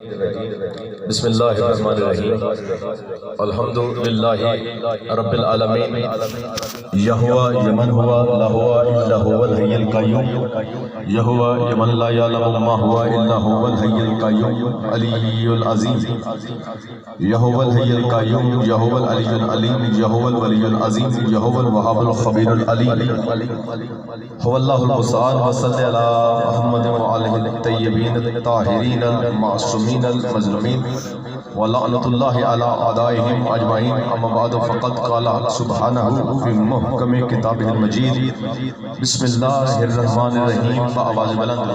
بسم اللہ الرحمن الرحیم الحمد للہ رب العالمین یہوا یمن ہوا لا ہوا الا هو الحی القیوم یہوا یمن لا یعلم ما هو الا هو الحی القیوم علی العظیم یہوا الحی القیوم یہوا العلی العلیم یہوا الولی العظیم یہوا الوهاب الخبیر العلیم هو اللہ المستعان وصلی علی محمد وآلہ الطیبین الطاہرین المعصومین المظلومین ولعنۃ اللہ علی اعدائہم اجمعین اما بعد فقد قال سبحانہ فی محکم کتابہ المجید بسم اللہ الرحمن الرحیم بآواز بلند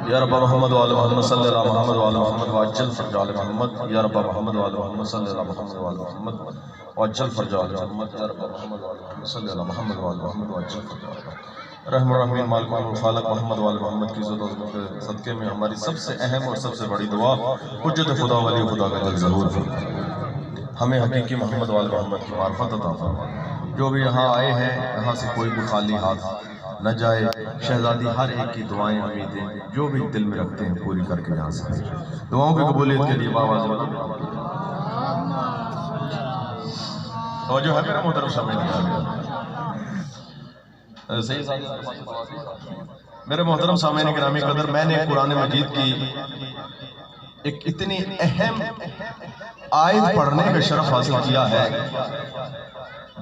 یا رب محمد وآل محمد صلی اللہ محمد وآل محمد وعجل فرج آل محمد یا رب محمد وآل محمد صلی اللہ محمد وآل محمد وعجل فرج آل محمد یا رب محمد وآل محمد صلی اللہ محمد وآل محمد وعجل فرج آل محمد رحم الرحمین مالک الخالق محمد وآل محمد کی عزت و عظمت کے صدقے میں ہماری سب سے اہم اور سب سے بڑی دعا حجت خدا ولی خدا کا جل ظہور ہمیں حقیقی محمد وآل محمد کی معرفت عطا فرما جو بھی یہاں آئے ہیں یہاں سے کوئی بھی خالی ہاتھ نہ جائے شہزادی ہر ایک کی دعائیں امیدیں جو بھی دل میں رکھتے ہیں پوری کر کے یہاں سے دعاؤں کی قبولیت کے لیے باواز اور جو ہے میرا محترم سامنے میرے محترم سامعین گرامی قدر میں نے قرآن مجید کی ایک اتنی اہم آیت پڑھنے کا شرف حاصل کیا ہے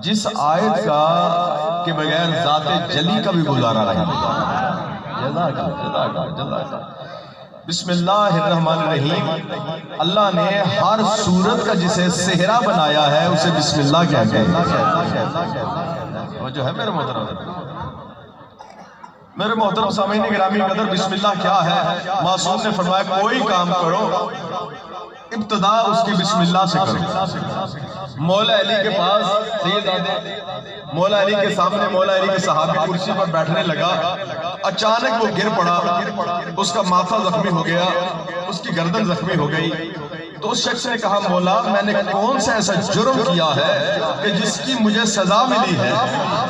جس آیت کا کے بغیر ذات جلی کا بھی گزارا نہیں بسم اللہ الرحمن الرحیم اللہ نے ہر صورت کا جسے صحرا بنایا ہے اسے بسم اللہ کہتے ہیں وہ جو ہے میرے محترم سامعین گرامی قدر بسم اللہ کیا ہے معصوم نے فرمایا کوئی کام کرو ابتدا اس کی بسم اللہ سے کرو مولا علی کے پاس سید آدھے مولا علی کے سامنے مولا علی کے صحابی کرسی پر بیٹھنے لگا اچانک وہ گر پڑا اس کا ماتھا زخمی ہو گیا اس کی گردن زخمی ہو گئی تو اس شخص نے کہا مولا میں نے کون سا ایسا جرم کیا ہے کہ جس کی مجھے سزا ملی ہے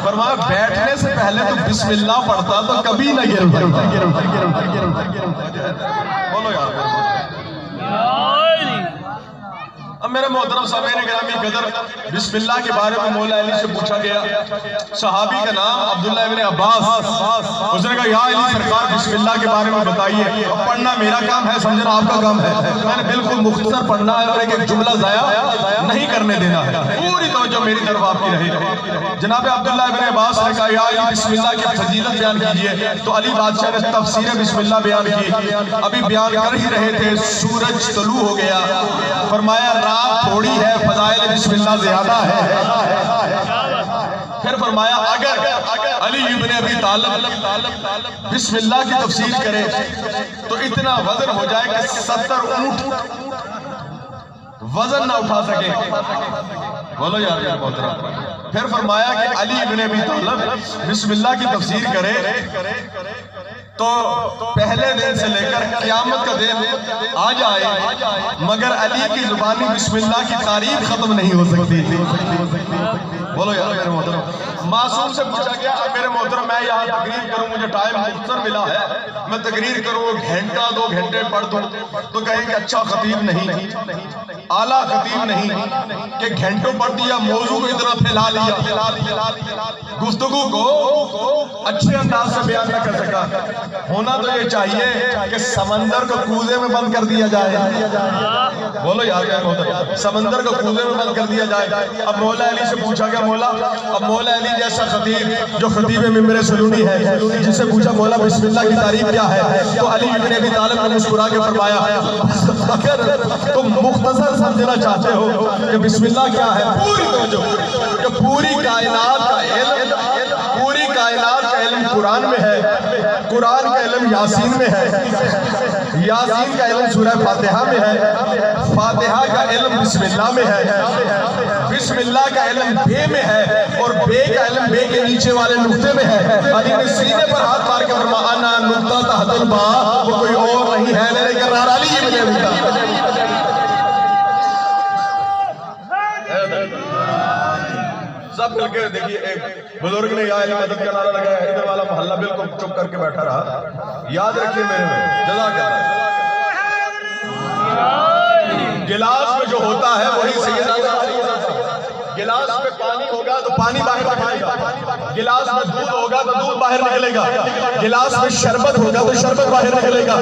فرمایا بیٹھنے سے پہلے تو بسم اللہ پڑھتا تو کبھی نہ گر بولو یار اب میرے محترم سامعین گرامی قدر بسم اللہ کے بارے میں مولا علی سے پوچھا گیا صحابی کا نام عبداللہ ابن عباس اس نے کہا یا علی سرکار بسم اللہ کے بارے میں بتائیے اب پڑھنا میرا کام ہے سمجھنا آپ کا کام ہے میں نے بالکل مختصر پڑھنا ہے اور ایک جملہ ضائع نہیں کرنے دینا ہے پوری توجہ میری طرف آپ کی رہی جناب عبداللہ ابن عباس نے کہا یا علی بسم اللہ کی فضیلت بیان کیجئے تو علی بادشاہ نے تفسیر بسم اللہ بیان کی ابھی بیان کر ہی رہے تھے سورج طلوع ہو گیا فرمایا رات تھوڑی ہے فضائل بسم اللہ زیادہ ہے پھر فرمایا اگر علی ابن ابی طالب بسم اللہ کی تفسیر کرے تو اتنا وزن ہو جائے کہ 70 اونٹ وزن نہ اٹھا سکے بولو یار محترم پھر فرمایا کہ علی ابن ابی طالب بسم اللہ کی تفسیر کرے تو پہلے دن سے لے کر قیامت کا دن آ جائے مگر علی کی زبانی بسم اللہ کی تاریخ ختم نہیں ہو سکتی بولو یار میرے محترم معصوم سے پوچھا گیا میرے محترم میں یہاں تقریر کروں مجھے ٹائم مختصر ملا ہے میں تقریر کروں گھنٹہ 2 گھنٹے پڑھ دوں تو کہیں کہ اچھا خطیب نہیں اعلیٰ خطیب نہیں کہ گھنٹوں پڑھ دیا موضوع کو اتنا پھیلا لیا گفتگو کو اچھے انداز سے بیان نہ کر سکا ہونا تو یہ چاہیے کہ سمندر کو کوزے میں بند کر دیا جائے بولو یار سمندر کو کوزے میں بند کر دیا جائے اب مولا علی سے پوچھا گیا مولا اب مولا علی جیسا خطیب جو خطیب ممبر سلونی ہے جس سے پوچھا مولا بسم اللہ کی تعریف کیا ہے تو علی ابن ابی طالب نے مسکرا کے فرمایا اگر تم مختصر سمجھنا چاہتے ہو کہ بسم اللہ کیا ہے پوری توجہ کہ پوری کائنات کا علم قرآن میں ہے قرآن کا علم یاسین میں ہے یاسین کا علم سورہ فاتحہ میں ہے فاتحہ کا علم بسم اللہ میں ہے بسم اللہ کا علم بے میں ہے اور بے کا علم بے کے نیچے والے نقطے میں ہے علی نے سینے پر ہاتھ مار کے فرمایا انا نقطہ تحت الباء وہ کوئی اور نہیں ہے میرے کرار علی ابن ابی طالب سب مل کے دیکھیے ایک بزرگ نے یا علی مدد کا نعرہ لگایا، ادھر والا محلہ بالکل چپ کر کے بیٹھا رہا. یاد رکھیے میرے میں جزاک اللہ. گلاس میں جو ہوتا ہے وہی سیدنا گلاس میں پانی ہوگا تو پانی باہر نکلے گا، گلاس میں دودھ ہوگا تو دودھ باہر نکلے گا، گلاس میں شربت ہوگا تو شربت باہر نکلے گا،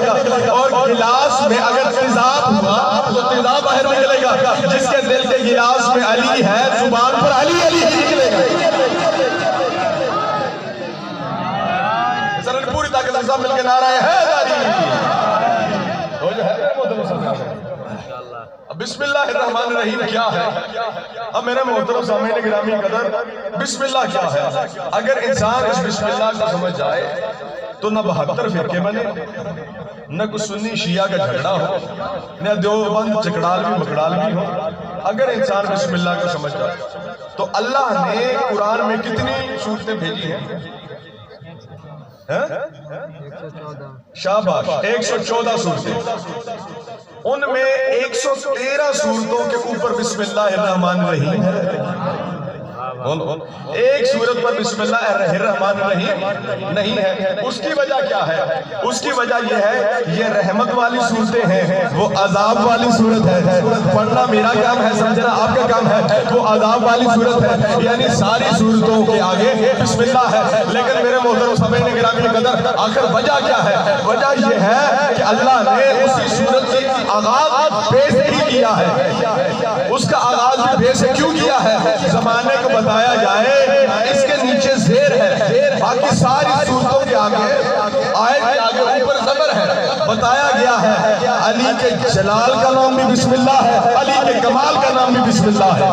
اور گلاس میں اگر تیزاب ہوا تو تیزاب باہر نکلے گا. جس کے دل کے گلاس میں علی ہے زبان پر علی علی ہی نکلے گا. سر پوری طاقت سے سب مل کے نعرہ ہے حیدری. وہ جو ہے بسم اللہ الرحمن الرحیم کیا ہے؟ اب میرے محترم سامعین گرامی قدر، بسم اللہ کیا ہے؟ اگر انسان اس بسم اللہ کو سمجھ جائے تو نہ 72 فرقے بنے، نہ کچھ سنی شیعہ کا جھگڑا ہو، نہ دیوبند چکڑالوی مکڑالوی ہو. اگر انسان بسم اللہ کو سمجھ جائے تو اللہ نے قرآن میں کتنی صورتیں بھیجی ہیں؟ شاباش، 114 صورتیں. ان میں 113 صورتوں کے اوپر بسم اللہ الرحمن الرحیم ہے. ایک صورت پر بسم اللہ الرحمن الرحیم نہیں ہے. اس کی وجہ کیا ہے؟ اس کی وجہ یہ ہے یہ رحمت والی صورتیں ہیں، وہ عذاب والی صورت ہے. پڑھنا میرا کام ہے، سمجھنا آپ کا کام ہے. وہ عذاب والی صورت ہے، یعنی ساری صورتوں کے آگے بسم اللہ ہے. لیکن میرے محترم سامعین گرامی قدر، آخر وجہ کیا ہے؟ وجہ یہ ہے کہ اللہ نے اسی صورت کی آغاز بے سے ہی کیا ہے. اس کا آغاز بھی بے سے کیوں کیا ہے؟ زمانے کو بتایا جائے اس کے نیچے زیر ہے. باقی ساری صورتوں کے آگے آیت کے آگے اوپر زبر ہے. بتایا گیا ہے علی کے جلال کا نام بھی بسم اللہ ہے، علی کے کمال کا نام بھی بسم اللہ ہے.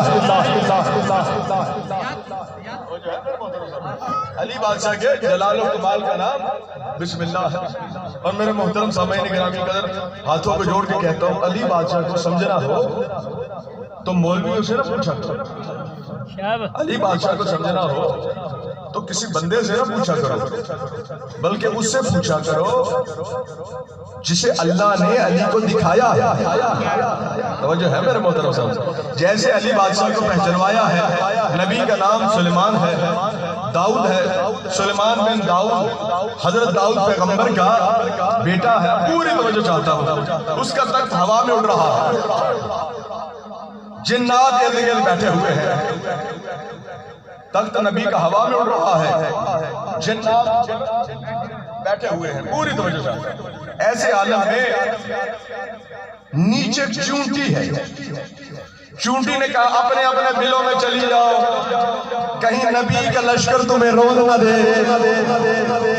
علی بادشاہ کے جلال و کمال کا نام بسم اللہ ہے. اور میرے محترم سامعین گرامی قدر، ہاتھوں کو جوڑ کے کہتا ہوں، علی بادشاہ کو سمجھنا ہو تو مولویوں سے نہ پوچھا کرو. علی بادشاہ کو سمجھنا ہو تو کسی بندے سے نہ پوچھا کرو، بلکہ اس سے پوچھا کرو جسے اللہ نے علی کو دکھایا ہے. توجہ ہے میرے محترم صاحب. جیسے علی بادشاہ کو پہچنوایا ہے، نبی کا نام سلیمان ہے، داؤد ہے، سلیمان بن داؤد حضرت داؤد پیغمبر کا بیٹا ہے. پوری توجہ چاہتا ہوں. اس کا تخت ہوا میں اڑ رہا ہے، جنات ارد گرد بیٹھے ہوئے ہیں. تخت نبی کا ہوا میں اڑ رہا ہے، جنات بیٹھے ہوئے ہیں. پوری توجہ چاہتا ہوں. ایسے عالم میں نیچے چونٹی ہے. چونٹی نے کہا اپنے اپنے بلوں میں چلی جاؤ، کہیں نبی کا لشکر تمہیں رون نہ دے.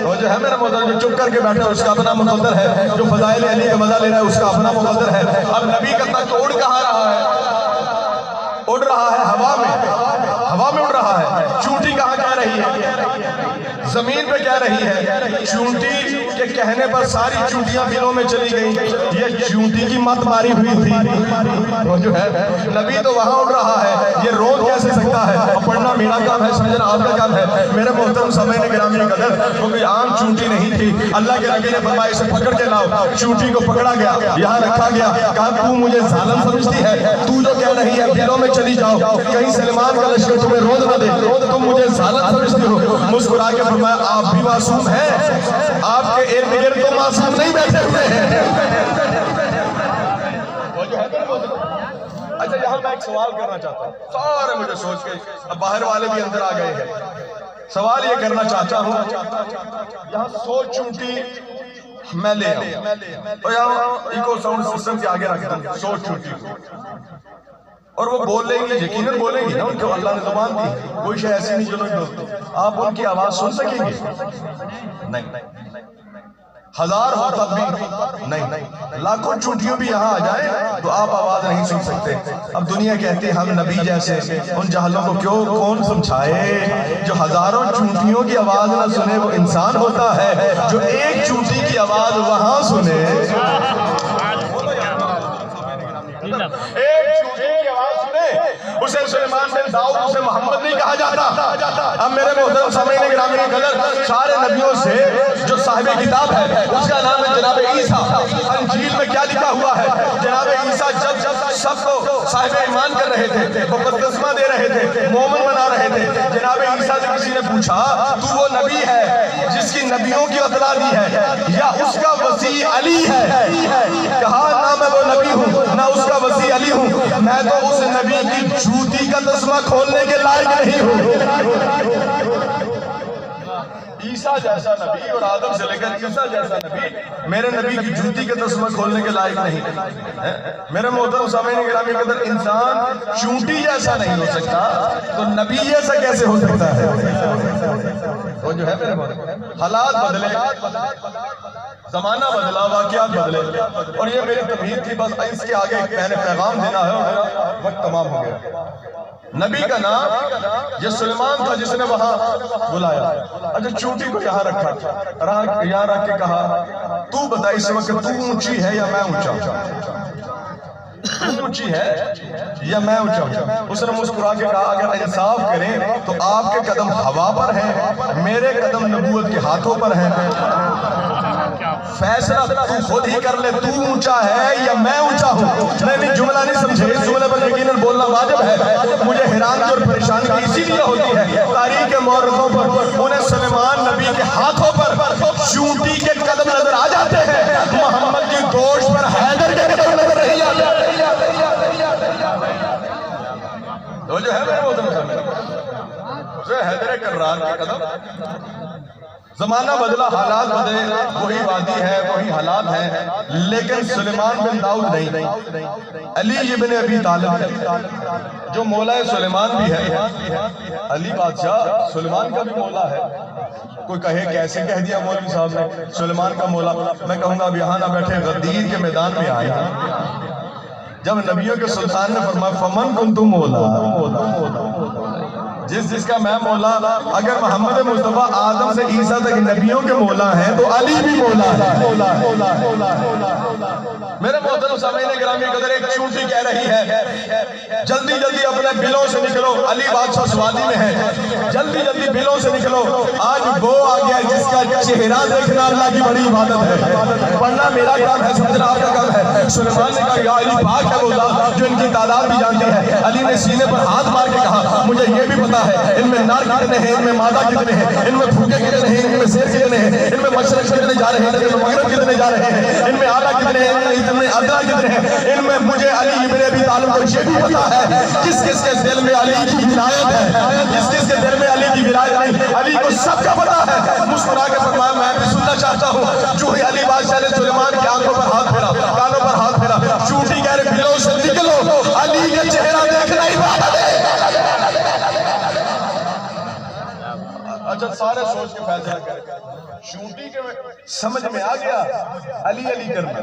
وہ جو ہے میرا محترم جو چپ کر کے بیٹھا ہے اس کا اپنا مقدر ہے، جو فضائل علی کا مزہ لے رہا ہے اس کا اپنا مقدر ہے. اب نبی کا تخت اڑ کہاں رہا ہے؟ اڑ رہا ہے ہوا میں، ہوا میں اڑ رہا ہے. چونٹی کہاں کہہ رہی ہے؟ زمین پہ کہہ رہی ہے. چونٹی کے کہنے پر ساری چونٹیاں بلوں میں چلی گئیں. یہ چونٹی کی مت ماری ہوئی تھی. وہ جو ہے نبی تو وہاں اڑ رہا ہے، یہ رون کیسے سکتا ہے؟ پڑھنا میرا کام ہے، سمجھنا آپ کا کام ہے. میرے محترم سامعین گرامی قدر، وہ کوئی عام چونٹی نہیں تھی. اللہ کے نبی نے فرمایا اسے پکڑ کے لاؤ. چونٹی کو پکڑا گیا، یہاں رکھا گیا. کہا تو مجھے ظالم سمجھتی ہے؟ تو جو کہہ رہی ہے بلوں میں چلی جاؤ، کہیں سلیمان کا لشکر تمہیں رون نہ دے، تم مجھے ظالم سمجھتی ہو. مسکرا کے فرمایا آپ بھی معصوم ہیں، آپ کے ارد گرد تو معصوم نہیں بیٹھے ہوئے ہیں. اچھا یہاں میں ایک سوال کرنا چاہتا ہوں. سارے مجھے سوچ کے اب باہر والے بھی اندر آ گئے ہیں. سوال یہ کرنا چاہتا ہوں، یہاں 100 چونٹی میں لے آؤں اور یہاں ایکو ساؤنڈ سسٹم کے آگے رکھتا ہوں 100 چونٹی، اور وہ بول لیں گے، یقیناً بولیں گے نا، ان کو اللہ نے زبان دی. کوئی شے ایسی نہیں جو نہیں بولتے. آپ ان کی آواز سن سکیں گے؟ نہیں. 1000 ہو تب بھی نہیں. لاکھوں چونٹیوں بھی یہاں آ جائیں تو آپ آواز نہیں سن سکتے. اب دنیا کہتی ہے ہم نبی جیسے. ان جاہلوں کو کون سمجھائے؟ جو ہزاروں چونٹیوں کی آواز نہ سنے وہ انسان ہوتا ہے، جو ایک چونٹی کی آواز وہاں سنے. ایک چونٹی کی آواز سنے، اس اسے سلیمان بن داؤد اسے محمد نہیں کہا جاتا؟ اب میرے محترم سامعین گرامی قدر، سارے نبیوں سے جو صاحب کتاب ہے اس کا نام ہے جناب عیسیٰ۔ انجیل میں کیا لکھا ہوا ہے؟ جناب عیسیٰ جب سب کو صاحب ایمان کر رہے تھے، وہ بپتسمہ دے رہے تھے، مومن بنا رہے تھے، جناب عیسیٰ سے کسی نے پوچھا تو وہ نبی ہے جس کی نبیوں کی اطلاع دی ہے یا اس کا وسیع علی ہے؟ کہا نہ میں وہ نبی ہوں نہ اس کا وسیع علی ہوں، میں تو اس نبی کی جوتی کا تسمہ کھولنے کے لائق نہیں ہوں۔ عیسیٰ جیسا نبی اور آدم سے لے کر عیسیٰ جیسا نبی میرے نبی کی جوتی کے تسمہ کھولنے کے لائق نہیں۔ میرے محترم سامعین گرامی قدر، انسان چونٹی جیسا نہیں ہو سکتا تو نبی جیسا کیسے ہو سکتا ہے؟ وہ جو ہے میرے محترم، حالات بدلے، زمانہ بدلا، واقعات بدلے، اور یہ میری تمہید تھی، بس اس کے آگے میں نے پیغام دینا ہے اور میرا وقت تمام ہو گیا۔ نبی کا نام یہ سلیمان تھا جس نے وہاں بلایا۔ اچھا چونٹی کو یہاں رکھا، یہاں رکھ کے کہا تو بتا اس وقت تو اونچی ہے یا میں اونچا ہوں؟ تو اونچی ہے یا میں اونچا ہوں؟ اس نے مسکرا کے کہا اگر انصاف کریں تو آپ کے قدم ہوا پر ہیں، میرے قدم نبوت کے ہاتھوں پر ہیں، فیصلہ تو خود ہی کر لے، تو اونچا ہے یا میں اونچا ہوں۔ نہیں جملہ نہیں سمجھے، اس جملے پر یقیناً بولنا واجب ہے۔ مجھے حیران اور پریشانی اسی لیے ہوتی ہے تاریخ کے مورخوں پر انہیں سلیمان نبی کے ہاتھوں پر چونٹی کے قدم نظر آ جاتے ہیں، محمد کی گوشت پر حیدر کے قدم نظر نہیں آتے۔ تو جو ہے میرے محترم اسے حیدر کرار کے قدم۔ زمانہ بدلا، حالات بدلے، وہی وادی ہے، وہی حالات ہیں، لیکن سلیمان بن داؤد نہیں، علی ابن ابی طالب ہے جو مولا سلیمان بھی ہے۔ علی بادشاہ سلیمان کا بھی مولا ہے۔ کوئی کہے کیسے کہہ دیا مولوی صاحب نے سلیمان کا مولا؟ میں کہوں گا اب یہاں نہ بیٹھے، غدیر کے میدان میں آئے ہیں۔ جب نبیوں کے سلطان نے فرمایا فمن کنت مولا، جس کا میں مولا، اگر محمد مصطفیٰ آدم سے عیسیٰ تک نبیوں کے مولا ہیں تو علی بھی مولا ہے۔ میرے محترم سامعین گرامی قدر، ایک چونٹی کہہ رہی ہے جلدی جلدی اپنے بلوں سے نکلو، علی بادشاہ سوادی میں ہے، جلدی جلدی بلوں سے نکلو، آج وہ آ گیا جس کا چہرہ دیکھنا اللہ کی بڑی عبادت ہے، پڑھنا میرا کام ہے، سمجھنا آپ کا کام ہے۔ سلیمان نے کہا یا علی پاک ہے وہ ذات جو ان کی تعداد بھی جانتی ہے۔ علی نے سینے پر ہاتھ مار کے کہا مجھے یہ بھی پتا ہے ان میں نار کتنے ہیں، ان میں مادہ کتنے ہیں، ان میں بھوکے کتنے ہیں، ان میں سیر کتنے ہیں، ان میں مشرق کتنے جا رہے ہیں، ان میں مغرب کتنے جا رہے ہیں، ان میں اعلیٰ کتنے ہیں، ان میں ادنا کتنے ہیں، ان میں مجھے علی ابن ابی طالب کو یہ بھی پتا ہے کس کس کے دل میں علی کی ولایت ہے، کس کس کے دل میں علی کی ولایت نہیں، علی کو سب کا پتا ہے۔ مسکرا کے فرمایا میں بھی سننا چاہتا ہوں۔ جو ہی علی بادشاہ نے سلیمان کی آنکھوں پر ہاتھ پھیرا، کانوں پر ہاتھ پھیرا، چونٹی کہہ رہے بلوں سے نکلو، علی کے چہرہ دیکھنا ہی عبادت ہے۔ اچھا سارے سوچ کے فیصلہ کریں، چونٹی کے سمجھ میں آ گیا علی علی کرنا،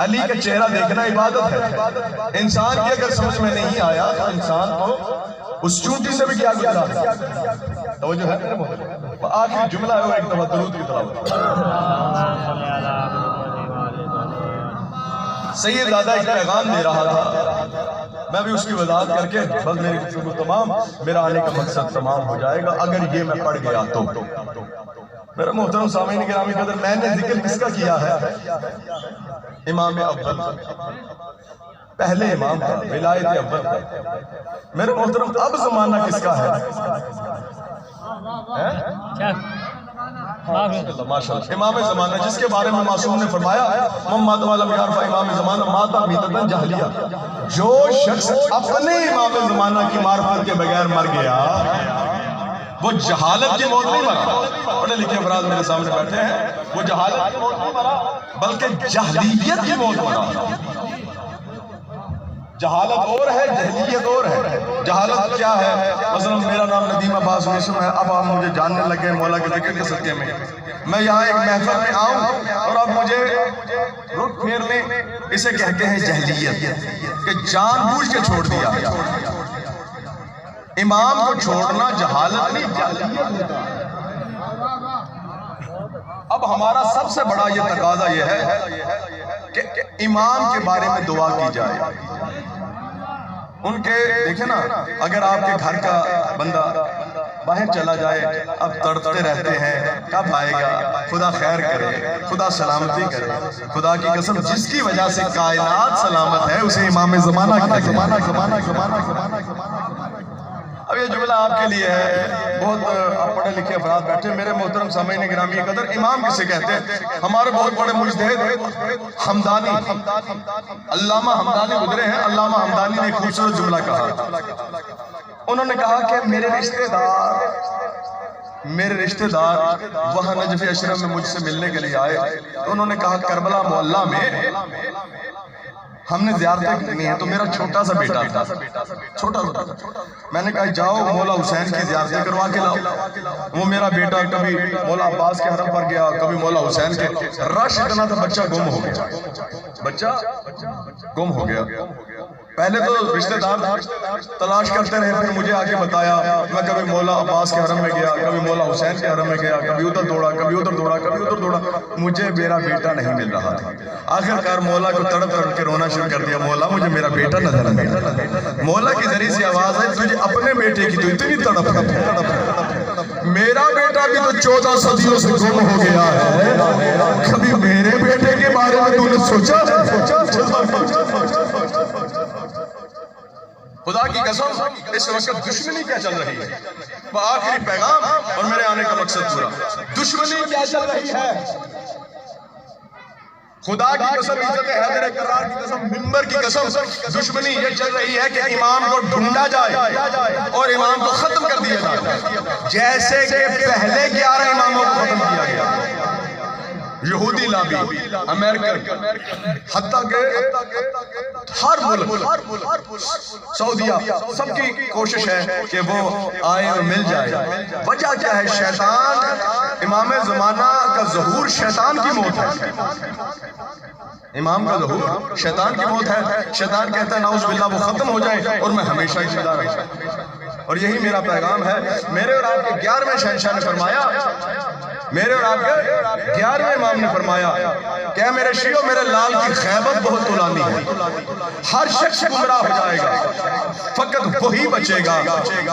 علی کا چہرہ دیکھنا عبادت ہے۔ انسان کی اگر سمجھ میں نہیں آیا تو انسان کو اس چونٹی سے بھی کیا گزرا۔ توجہ ہے میرے محترم، آخری جملہ ہے وہ ایک دفعہ درود کی تلاوت۔ سید زادہ ایک پیغام دے رہا تھا، میں بھی اس کی وضاحت کر کے بس میری گفتگو تمام، میرا آنے کا مقصد تمام ہو جائے گا اگر یہ میں پڑھ گیا تو۔ میرے محترم سامعین گرامی قدر، میں نے ذکر کس کا کیا ہے؟ امام اول، پہلے امام کا، ولایت اول کا۔ میرے محترم اب زمانہ کس کا ہے؟ ماشاءاللہ امام زمانہ، جس کے بارے میں معصوم نے فرمایا من مات ولم یعرف امام زمانہ مات میتۃ جاہلیہ، جو شخص اپنے امام زمانہ کی معرفت کے بغیر مر گیا وہ جہالت کی موت نہیں مرا۔ پڑھے لکھے افراد میرے سامنے بیٹھے ہیں، وہ جہالت کی موت نہیں مرا بلکہ جاہلیت کی موت مرا۔ جہالت اور ہے، جہلیت اور ہے۔ جہالت کیا ہے؟ مثلا میرا نام ندیم عباس ویسم ہے، اب آپ مجھے جاننے لگے مولا کے ذکر کے صدقے میں یہاں ایک محفل میں آؤں اور اب مجھے رخ پھیر لیں، اسے کہتے ہیں جہلیت، کہ جان بوجھ کے چھوڑ دیا۔ امام کو چھوڑنا جہالت نہیں، جہلیت ہوتا ہے۔ اب ہمارا سب سے بڑا یہ تقاضا یہ ہے کہ امام کے بارے میں دعا کی جائے، ان کے دیکھیں نا، اگر آپ کے گھر کا بندہ باہر چلا جائے، اب تڑپتے رہتے ہیں کب آئے گا، خدا خیر کرے، خدا سلامتی کرے، خدا کی قسم جس کی وجہ سے کائنات سلامت ہے اسے امام زمانہ کہتے ہیں۔ اب یہ جملہ آپ کے لیے ہے، بہت آپ پڑھے لکھے افراد بیٹھے، میرے محترم سامعین گرامی قدر، امام کسے کہتے ہیں؟ ہمارے بہت بڑے مجتہد حمدانی، علامہ حمدانی گزرے ہیں، علامہ حمدانی نے ایک خوبصورت جملہ کہا، انہوں نے کہا کہ میرے رشتہ دار وہاں نجف اشرف میں مجھ سے ملنے کے لیے آئے، تو انہوں نے کہا کربلا محلہ میں ہم نے زیارتیں کرنی ہیں، تو میرا چھوٹا سا بیٹا تھا، چھوٹا سا، میں نے کہا جاؤ مولا حسین کی زیارتیں کروا کے لاؤ۔ وہ میرا بیٹا کبھی مولا عباس کے حرم پر گیا، کبھی مولا حسین کے، رش اتنا تھا بچہ گم ہو گیا، بچہ گم ہو گیا۔ پہلے تو رشتہ دار تلاش کرتے رہے، پھر مجھے آگے بتایا، میں کبھی مولا عباس کے حرم میں گیا، کبھی مولا حسین کے حرم میں گیا، کبھی ادھر دوڑا، کبھی ادھر دوڑا، کبھی ادھر دوڑا، مجھے میرا بیٹا نہیں مل رہا تھا۔ آخرکار مولا کو تڑپ تڑپ کے رونا شروع کر دیا، مولا مجھے میرا بیٹا نظر نہیں آیا۔ مولا کی ذریعے سے آواز ہے، تجھے اپنے بیٹے کی تو اتنی تڑپ ہے، میرا بیٹا بھی تو 14 صدیوں سے گم ہو گیا ہے، کبھی میرے بیٹے کے بارے میں تو نے سوچا؟ خدا کی قسم اس وقت دشمنی کیا چل رہی ہے، وہ آخری پیغام اور میرے آنے کا مقصد پورا، دشمنی کیا چل رہی ہے؟ خدا کی قسم، عزت حیدر کرار کی قسم، منبر کی قسم، دشمنی یہ چل رہی ہے کہ امام کو ڈھونڈا جائے اور امام کو ختم کر دیا جائے، جیسے کہ پہلے 11 اماموں کو ختم کیا گیا، یہودی لابی، امریکن، حتیٰ کہ ہر ملک، سعودیہ، سب کی کوشش ہے کہ وہ آئے اور مل جائے۔ وجہ کیا ہے؟ شیطان، امام زمانہ کا ظہور شیطان کی موت ہے، امام کا ظہور شیطان کی موت ہے۔ شیطان کہتا ہے نعوذ باللہ وہ ختم ہو جائے اور میں ہمیشہ زندہ رہوں، اور یہی میرا پیغام ہے۔ میرے اور آپ کے 11ویں شہنشاہ نے فرمایا، میرے اور آپ کے 11ویں امام نے فرمایا کہ میرے شیعوں، میرے لال کی غیبت بہت طولانی ہے، ہر شخص گمراہ ہو جائے گا، فقط وہی بچے گا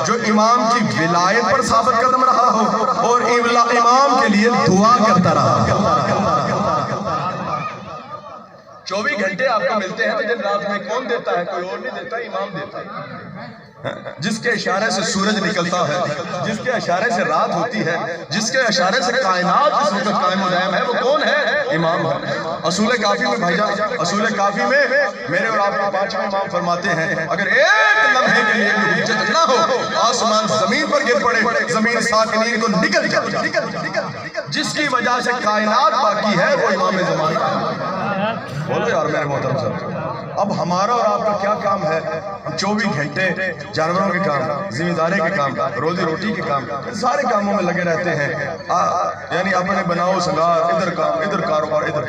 جو امام کی ولایت پر ثابت قدم رہا ہو اور امام کے لیے دعا کرتا رہا۔ 24 گھنٹے آپ کو ملتے ہیں، دن رات میں کون دیتا ہے؟ کوئی اور نہیں دیتا، امام دیتا ہے، جس کے اشارے سے سورج نکلتا ہے، جس کے اشارے سے رات ہوتی ہے، جس کے اشارے سے کائنات اس وقت قائم و دائم ہے، وہ کون ہے؟ امام ہے۔ اصول کافی میں بھائی جان، اصول کافی میں میرے اور آپ کے 5ویں امام فرماتے ہیں اگر ایک لمحے کے لیے بھی حجت نہ ہو، آسمان زمین پر گر پڑے، زمین ساکنین کو نکل جائے، جس کی وجہ سے کائنات باقی ہے وہ امام زمانہ ہے۔ بولو یار میرے محترم صاحب، اب ہمارا اور آپ کا کیا کام ہے؟ ہم 24 گھنٹے جانوروں کے کام، ذمہ داری کے کام، روزی روٹی کے کام، سارے کاموں میں لگے رہتے ہیں، یعنی اپنے بناؤ سنگار، ادھر کام، ادھر کاروبار، ادھر۔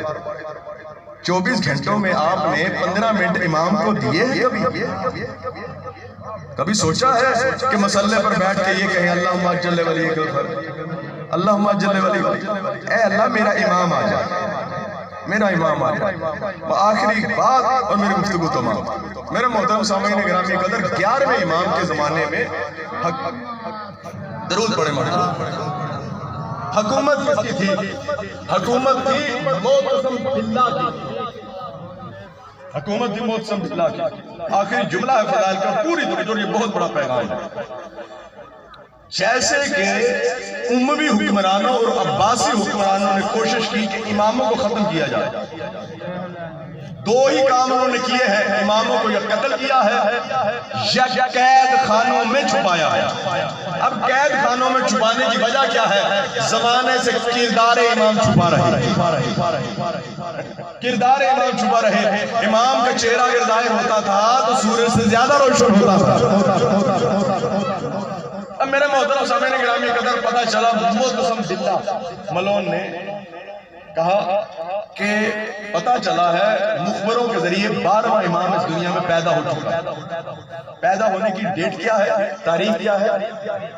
24 گھنٹوں میں آپ نے 15 منٹ امام کو دیے ہیں؟ کبھی سوچا ہے کہ مسلح پر بیٹھ کے یہ کہیں اللہم اجل ولی الغفر، اللہم اجل ولی، اے اللہ میرا امام آ جائے، میرا امام آ جائے۔ وہ آخری بات اور میری گفتگو تمام۔ میرے محترم سامعین گرامی قدر، 11ویں امام کے زمانے میں درود پڑھے حکومت کس کی تھی؟ حکومت تھی معتصم باللہ کی، حکومت تھی معتصم باللہ کی۔ آخری جملہ ہے فضائل کا، پوری طرح یہ بہت بڑا پیغام ہے۔ جیسے کہ اموی حکمرانوں اور عباسی حکمرانوں نے کوشش کی کہ اماموں کو ختم کیا جائے، 2 ہی کام انہوں نے کیے ہیں، اماموں کو یا قتل کیا ہے یا قید خانوں میں چھپایا ہے۔ اب قید خانوں میں چھپانے کی وجہ کیا ہے؟ زمانے سے کردار امام چھپا رہے، کردار امام چھپا رہے، امام کا چہرہ اگر ظاہر ہوتا تھا تو سورج سے زیادہ روشن ہوتا تھا۔ اب میرے محترم سامعین گرامی قدر پتہ چلا معتصم باللہ ملون نے کہا کہ پتہ چلا ہے مخبروں کے ذریعے 12واں امام اس دنیا میں پیدا ہو چکا، پیدا ہونے کی ڈیٹ کیا ہے؟ تاریخ کیا ہے؟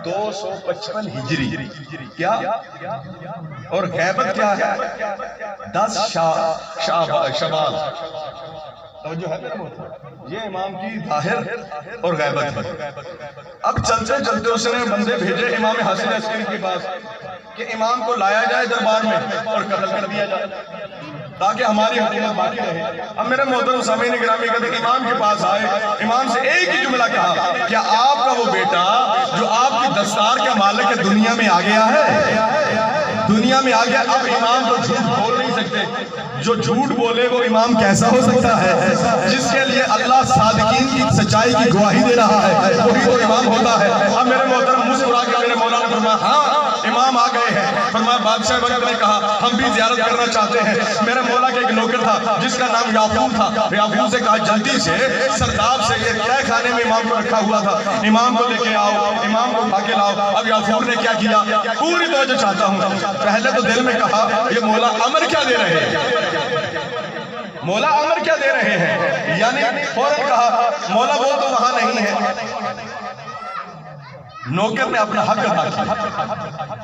255 ہجری، کیا؟ اور غیبت کیا ہے؟ 10 شوال، توجہ ہے میرے محترم، یہ امام کی ظاہر اور غیبت ہے۔ اب چلتے چلتے اس نے بندے بھیجے امام حسن عسکری کے پاس کہ امام کو لایا جائے دربار میں اور قتل کر دیا جائے تاکہ ہماری حکومت باقی رہے۔ اب میرے محترم سامعین گرامی قدر امام کے پاس آئے، امام سے ایک ہی جملہ کہا، کیا آپ کا وہ بیٹا جو آپ کی دستار کا مالک ہے دنیا میں آ گیا ہے؟ دنیا میں آ گیا۔ اب امام تو جھوٹ بول نہیں سکتے، جو جھوٹ بولے وہ امام کیسا ہو سکتا ہے؟ جس کے لیے اللہ صادقین کی سچائی کی گواہی دے رہا ہے وہی تو امام ہوتا ہے۔ اب میرے محترم مسکرا کے میرے مولا نے فرمایا ہاں امام آ گئے ہیں۔ فرمایا بادشاہ وقت نے کہا ہم بھی زیارت کرنا چاہتے ہیں۔ میرے مولا کے ایک نوکر تھا جس کا نام یعقوب تھا، یعقوب سے کہا جلدی سے سرداب سے یہ تہہ خانے میں امام کو رکھا ہوا تھا، امام کو لے کے آؤ، امام کو اٹھا کے لاؤ۔ اب یعقوب نے کیا کیا؟ پوری توجہ چاہتا ہوں۔ پہلے تو دل میں کہا یہ مولا امر کیا دے رہے ہیں، مولا امر کیا دے رہے ہیں، یعنی فوراً کہا مولا وہ تو وہاں نہیں ہے۔ نوکر نے اپنا حق ادا کیا،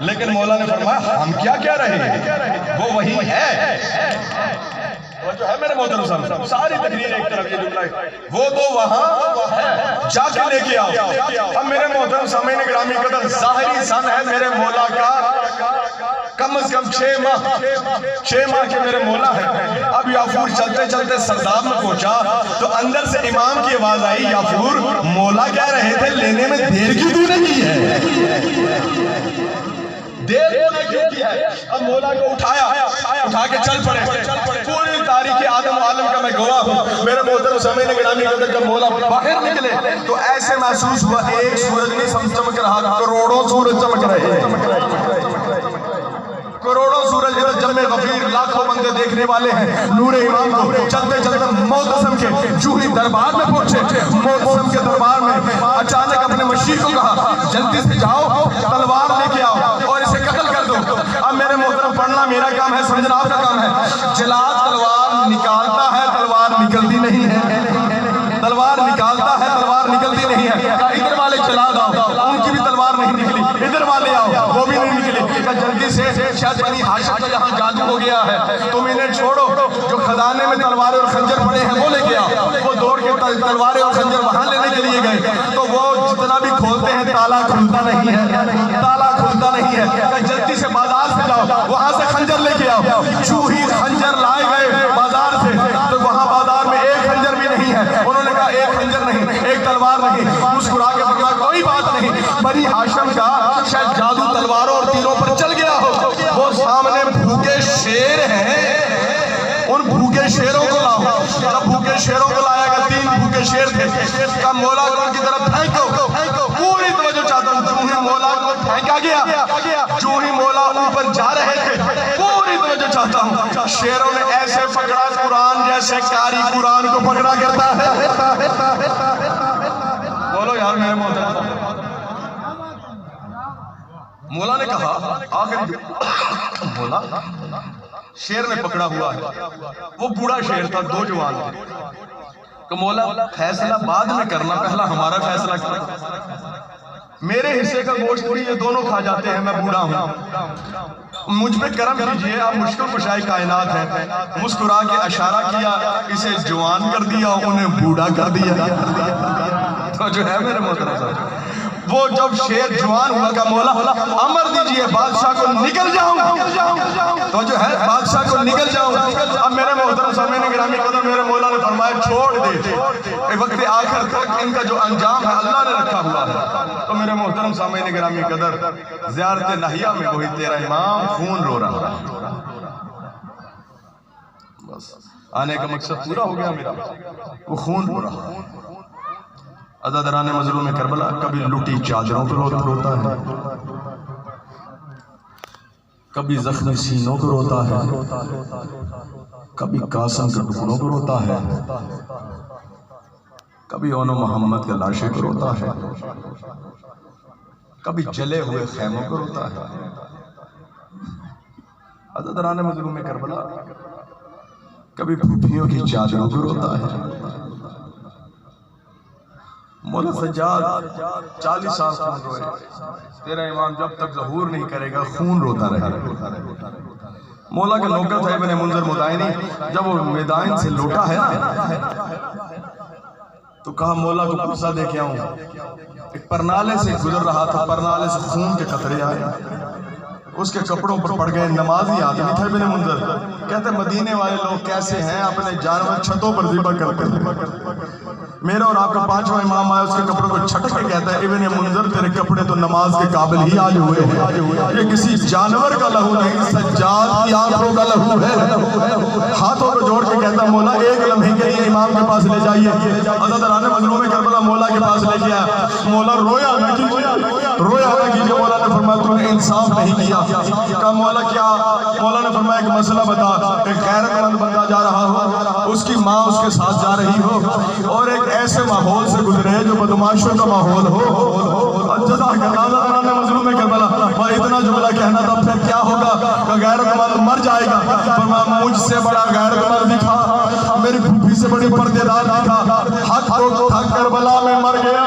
لیکن مولا نے فرمایا ہم کیا کہہ رہے ہیں، وہ وہی ہے۔ وہ جو ہے میرے محترم صاحب ساری تقریر ایک طرف یہ جملہ ہے، وہ تو وہاں ہے، جا کے لے کے آؤ۔ اب میرے محترم سامعین گرامی قدر ظاہری سن ہے میرے مولا کا کم از کم 6 ماہ کے میرے مولا ہے۔ اب یافور چلتے چلتے سرداب میں پہنچا تو اندر سے امام کی آواز آئی، یافور مولا کہہ رہے تھے لینے میں دیر کیوں تو نہیں کی ہے، دیر کیوں کی ہے۔ اب مولا کو اٹھا کے چل پڑے۔ پوری تاریخ آدم و عالم کا میں گواہ ہوں میرے محترم سامعین گرامی قدر، جب مولا باہر نکلے تو ایسے محسوس ہوا ایک سورج نہیں چمک رہا، کروڑوں سورج چمک رہے ہیں، کروڑوں سورج جمع غفیر، لاکھوں بندے دیکھنے والے ہیں نور امام کو۔ چلتے چلتے معتصم کے جوہری دربار میں پہنچے۔ معتصم کے دربار میں اچانک اپنے مشیر کو کہا جلدی سے جاؤ تلوار لے کے آؤ اور اسے قتل کر دو۔ اب میرے محترم پڑھنا میرا کام ہے، سمجھنا آپ کا کام ہے۔ جلاد تلوار نکالتا ہے، تلوار نکلتی نہیں ہے، تلوار نکالتا ہے، تلوار نکلتی نہیں ہے۔ ادھر والے جلاد آؤ، ان کی بھی تلوار نہیں نکلی، ادھر والے آؤ وہ بھی نہیں نکلی۔ جلدی سے شاید بنی ہاشم کا یہاں جادو ہو گیا ہے، تم انہیں چھوڑو، جو خزانے میں تلواریں اور خنجر پڑے ہیں وہ لے کے آؤ۔ وہ دوڑ کے تلواریں اور خنجر وہاں لینے کے لیے گئے تو وہ جتنا بھی کھولتے ہیں تالا کھلتا نہیں ہے، تالا کھلتا نہیں ہے۔ جلدی سے بازار سے جاؤ، وہاں سے خنجر لے کے آؤ۔ جو ہی خنجر لائے گئے بازار سے تو وہاں بازار میں ایک خنجر بھی نہیں ہے۔ انہوں نے کہا ایک خنجر نہیں، ایک تلوار نہیں۔ مسکرا کے فرمایا کوئی بات نہیں، بنی ہاشم کا شاید جادو تلواروں اور تیروں پر چل گیا ہو۔ وہ سامنے بھوکے شیر ہیں، ان بھوکے شیروں کو لاؤ۔ جب بھوکے شیروں کو لایا گیا، 3 بھوکے شیر تھے، کہا مولا کو ان کی طرف پھینکو۔ پوری توجہ چاہتا ہوں، جو ہی مولا کو پھینکا گیا، جو ہی مولا اوپر جا رہے تھے، پوری توجہ چاہتا ہوں، شیروں نے ایسے پکڑا قرآن جیسے قاری قرآن کو پکڑا کرتا ہے۔ بولو یار میرے محترم، مولا نے کہا آخر مولا شیر نے پکڑا ہوا ہے، وہ بوڑھا شیر تھا، 2 جوان تھے، کہ مولا فیصلہ بعد میں کرنا، پہلا ہمارا فیصلہ کرنا، میرے حصے کا گوشت بھی یہ دونوں کھا جاتے ہیں، میں بوڑھا ہوں، مجھ پہ کرم کیجئے، آپ مشکل کشائی کائنات ہیں۔ مسکرا کے اشارہ کیا، اسے جوان کر دیا، انہیں بوڑھا کر دیا۔ تو جو ہے میرے محترم صاحب، وہ جب شیر جوان ہوا کا مولا امر دیجئے بادشاہ کو نکل جاؤں، تو جو ہے بادشاہ کو نکل جاؤں۔ اب میرے محترم سامعین گرامی قدر، میرے مولا نے فرمایا چھوڑ دے، وقت آخر تک ان کا جو انجام ہے اللہ نے رکھا ہوا ہے۔ تو میرے محترم سامعین گرامی قدر، زیارت نہیہ میں وہی تیرا امام خون رو رہا ہے۔ بس آنے کا مقصد پورا ہو گیا میرا، وہ خون رو رہا ہے۔ عزاداران مظلوم کربلا کبھی لٹی چادروں پر روتا ہے، کبھی زخمی سینوں کو روتا ہے، کبھی قاسم کے ٹکڑوں کو روتا ہے، کبھی اونو محمد کے لاشے کو روتا ہے، کبھی جلے ہوئے خیموں کو روتا ہے۔ عزاداران مظلوم کربلا کبھی پھوپھیوں کی چادروں کو روتا ہے۔ مولا سجاد 40 سال خون روئے، تیرا امام جب تک ظہور نہیں کرے گا خون روتا رہے گا۔ مولا کا نوکر تھا ابن منذر مدائنی، جب وہ میدان سے لوٹا ہے نا تو کہا مولا کو پرسہ دے کے آؤں. ایک پرنالے سے گزر رہا تھا، پرنالے سے خون کے قطرے آئے، اس کے کپڑوں پر پڑ گئے. نمازی آدمی تھا ابن منذر. کہتے مدینے والے لوگ کیسے ہیں، اپنے جانور چھتوں پر ذبح کرتے ہیں. میرا اور آپ کا پانچواں امام آیا، اس کے کپڑوں کو چھٹ کے کہتا ہے ابن منذر تیرے کپڑے تو نماز کے قابل ہی آج ہوئے ہیں. یہ کسی جانور کا لہو نہیں، سجاد کی آنکھوں کا لہو ہے. ہاتھوں کو جوڑ کے کہتا مولا ایک لمحے کے لیے امام کے پاس لے جائیے. حضرت رانے مظلوم کربلا مولا کے پاس لے گیا. مولا رویا نہ کیجیے، رویا نہ کیجیے. مولا نے فرمایا تو نے انصاف نہیں کیا. کہا مولا کیا؟ مولا نے فرمایا ایک مسئلہ بتا. ایک غیرت مند بندہ جا رہا ہو، اس کی ماں اس کے ساتھ جا رہی ہو، اور ایک ایسے ماحول سے گزرے جو بدماشوں کا ماحول ہو. جزاک اللہ. حضرت مظلوم کربلا اور اتنا جملہ کہنا تھا پھر کیا ہوگا کہ غیرت مند مر جائے گا. فرمایا مجھ سے بڑا غیرت مند دکھا، میری پھوپھی سے بڑی پردے دار دکھا. حق کو کربلا میں مر گیا.